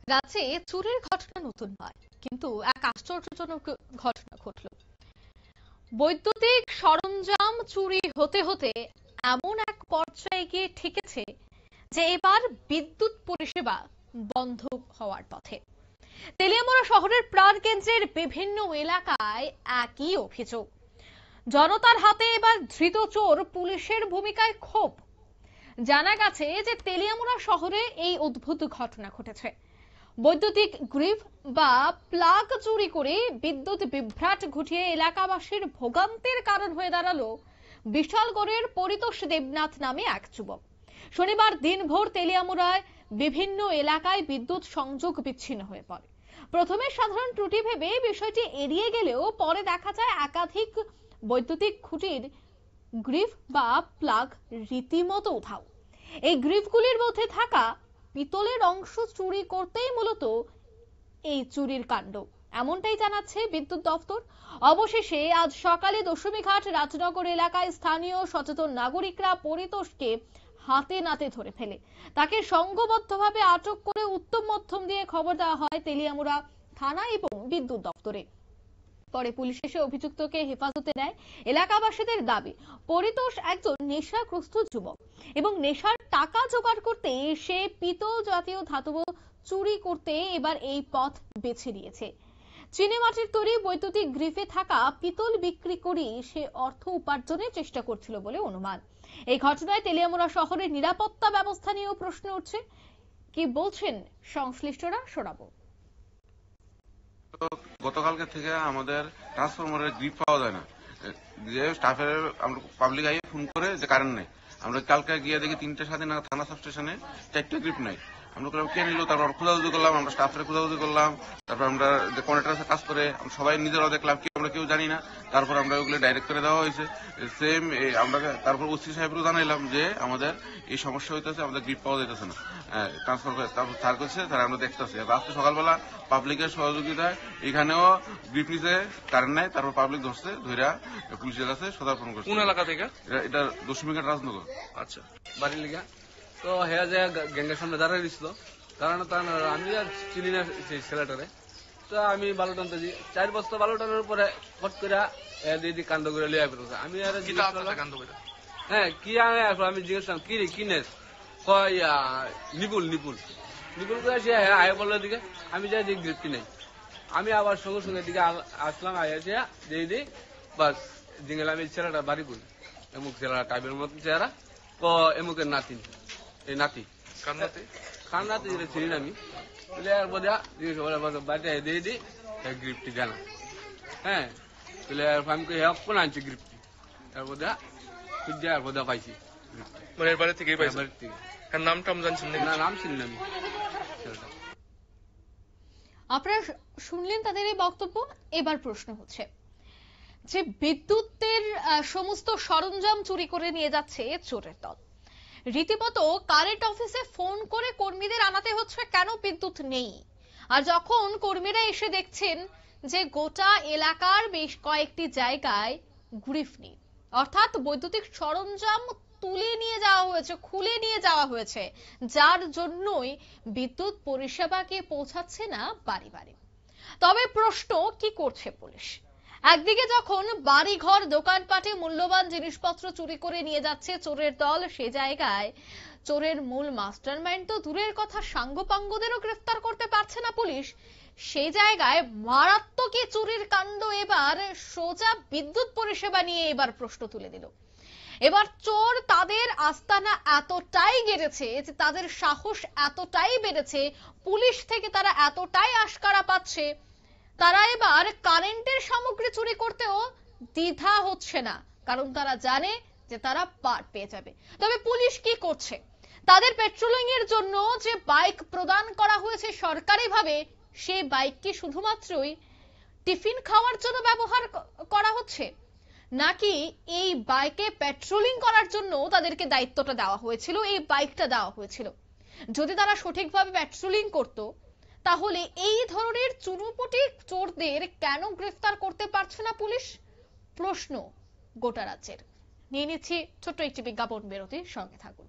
রাজ্যে চুরির ঘটনা নতুন নয়, কিন্তু এক আশ্চর্যজনক ঘটনা ঘটল। বৈদ্যুতিক সরঞ্জাম চুরি হতে হতে এমন এক পর্যায়ে গিয়ে ঠেকেছে যে এবার বিদ্যুৎ পরিষেবা বন্ধ হওয়ার পথে। তেলিয়ামুড়া শহরের প্রাণকেন্দ্রের বিভিন্ন এলাকায় একই অভিযোগ। জনতার হাতে এবার ধৃত চোর, পুলিশের ভূমিকায় ক্ষোভ। জানা গেছে যে তেলিয়ামুড়া শহরে এই অদ্ভুত ঘটনা ঘটেছে। বৈদ্যুতিক গ্রিভ বা প্লাগ চুরি করে বিদ্যুৎ বিভ্রাট ঘটিয়ে এলাকাবাসীর ভোগান্তির কারণ হয়ে দাঁড়ালো বিশালগড়ের পরিতোষ দেবনাথ নামে এক যুবক। শনিবার দিনভর তেলিয়ামুড়ায় বিভিন্ন এলাকায় বিদ্যুৎ সংযোগ বিচ্ছিন্ন হয়ে পড়ে। প্রথমে সাধারণ ত্রুটি ভেবে বিষয়টি এড়িয়ে গেলেও পরে দেখা যায় একাধিক বৈদ্যুতিক খুঁটির গ্রিভ বা প্লাগ রীতিমতো উধাও। এই গ্রিভগুলির মধ্যে থাকা পিতলের অংশ চুরি করতেই মূলত এই চুরির কাণ্ড, এমনটাই জানাচ্ছে বিদ্যুৎ দপ্তর। অবশেষে আজ সকালে দশমীঘাট রাজনগর এলাকায় স্থানীয় সচেতন নাগরিকরা পরিতোষকে হাতে নাতে ধরে ফেলে তাকে সংঘবদ্ধভাবে আটক করে উত্তম মধ্যম দিয়ে খবর দেওয়া হয় তেলিয়ামুড়া থানা এবং বিদ্যুৎ দপ্তরে। পরে পুলিশ এসে অভিযুক্তকে হেফাজতে নেয়। এলাকাবাসীদের দাবি, পরিতোষ একজন নেশাগ্রস্ত যুবক এবং নেশার টাকা জোগাড় করতে সে পিতল জাতীয় ধাতব চুরি করতে এবার এই পথ বেছে নিয়েছে। চিনেমাটির তৈরি বৈদ্যুতিক গ্রিফে থাকা পিতল বিক্রি করে সে অর্থ উপার্জনের চেষ্টা করছিল বলে অনুমান। এই ঘটনায় তেলিয়ামুড়া শহরের নিরাপত্তা ব্যবস্থা নিয়েও প্রশ্ন উঠছে। কি বলছেন সংশ্লিষ্টরা, শোনাবো। গতকালকে থেকে আমাদের ট্রান্সফরমারের গ্রিপ পাওয়া যায় না, যে স্টাফের আমরা পাবলিক আইয়ে ফোন করে যে কারেন্ট নেই। আমরা কালকে গিয়ে দেখি 3টে স্বাধীন থানা সাব স্টেশনে 4টে গ্রিপ নাই। আমরা কে নিল, তারপর খোঁজাখুঁজি করলাম, আমরা স্টাফের খোঁজাখুঁজি করলাম, তারপর আমরা যে কন্ট্রাক্টরের কাজ করে সবাই নিজেরাও দেখলাম কি আমরা কেউ জানি না। তারপর আমরা ওগুলো ডাইরেক্ট করে দেওয়া হয়েছে সেম। আমরা তারপর ওসি সাহেবরও জানাইলাম যে আমাদের এই সমস্যা হইতেছে, আমাদের গ্রিপ পাওয়া যাইতেছে না, ট্রান্সফার করে। তারপর স্যার করছে, তারা আমরা দেখতেছি। আজকে সকালবেলা পাবলিকের সহযোগিতায় এখানেও গ্রিপ নিচে কারেন্ট নাই, তারপর পাবলিক ধরছে, ধৈরা পুলিশের কাছে সদার্পণ করছে। কোন এলাকা থেকে? এটা দশমীঘাট রাজনগর। আচ্ছা, বাড়ির লিগা তো হ্যাঁ যে গ্যাংয়ের সামনে দাঁড়াই দিছিল, কারণ আমি আর চিনি না সেই ছেলেটারে। তো আমি বালু টানতেছি, 4 বস্তা বালু টানার পরে ফট করে দিদি কান্দ করে লিয়ে ফেলছে। আমি আর হ্যাঁ কি আনে, আমি জিজ্ঞেস করলাম কি রে কিনেস, কয় নিপুল নিপুল নিপুল করে সে আয় বললো দিকে। আমি যাই দিক গ্রিপটি নেই। আমি আবার সঙ্গে সঙ্গে দিকে আসলাম, আইসে দিয়ে দিই বাস জিঙ্গেল। আমি ছেলেটা বাড়ি করি, এমুক ছেলেটা টাইপের মতো চেহারা, এমুকের নাতি, এই নাতি কার নাতি চিনি না আমি। বাড়িতে দিয়ে দিই গ্রিপটি জানা। হ্যাঁ আমি কোন আনছি গ্রিপটি, এরপর এরপর পাইছি। মানে বাড়ি থেকে নাম টাম জানছেন না? নাম চিনি না আমি। আপনারা শুনলেন তাদের এই বক্তব্য। এবার প্রশ্ন হচ্ছে যে বিদ্যুতের সমস্ত সরঞ্জাম চুরি করে নিয়ে যাচ্ছে চোরের দল। রীতিমতো কারেন্ট অফিসে ফোন করে কর্মীদের আনাতে হচ্ছে কেন বিদ্যুৎ নেই। আর যখন কর্মীরা এসে দেখছেন যে গোটা এলাকার বেশ কয়েকটি জায়গায় গ্রিফ নেই, অর্থাৎ বৈদ্যুতিক সরঞ্জাম তুলে নিয়ে যাওয়া হয়েছে, খুলে নিয়ে যাওয়া হয়েছে, যার জন্যই বিদ্যুৎ পরিষেবাকে পৌঁছাচ্ছে না বাড়ি বাড়ি। তবে প্রশ্ন, কি করছে পুলিশ? একদিকে যখন বাড়িঘর দোকানপাটে মূল্যবান জিনিসপত্র চুরি করে নিয়ে যাচ্ছে চোরের দল, সে জায়গায় চোরের মূল মাস্টারমাইন্ড তো দূরের কথা, সাঙ্গপাঙ্গদেরও গ্রেফতার করতে পারছে না পুলিশ। সেই জায়গায় মারাত্মক চুরির কাণ্ড এবার সোজা বিদ্যুৎ পরিষেবা নিয়ে এবার প্রশ্ন তুলে দিল। এবার চোর তাদের আস্তানা এতটাই গেড়েছে যে তাদের সাহস এতটাই বেড়েছে, পুলিশ থেকে তারা এতটাই আশকারা পাচ্ছে, তারা এবার কারেন্টের সামগ্রী চুরি করতেও দ্বিধা হচ্ছে না, কারণ তারা জানে যে তারা পার পেয়ে যাবে। তবে পুলিশ কি করছে? তাদের পেট্রোলিং এর জন্য যে বাইক প্রদান করা হয়েছে সরকারিভাবে, সেই বাইক কি শুধুমাত্রই টিফিন খাওয়ার জন্য ব্যবহার করা হচ্ছে, নাকি এই বাইকে পেট্রোলিং করার জন্য তাদেরকে দায়িত্বটা দেওয়া হয়েছিল, এই বাইকটা দেওয়া হয়েছিল? যদি তারা সঠিকভাবে পেট্রোলিং করত, তাহলে এই ধরনের চুনোপুটি চোরদের কেন গ্রেফতার করতে পারছে না পুলিশ? প্রশ্ন গোটা রাজ্যের। নিয়ে নিচ্ছি ছোট্ট একটি বিজ্ঞাপন বিরতির, সঙ্গে থাকুন।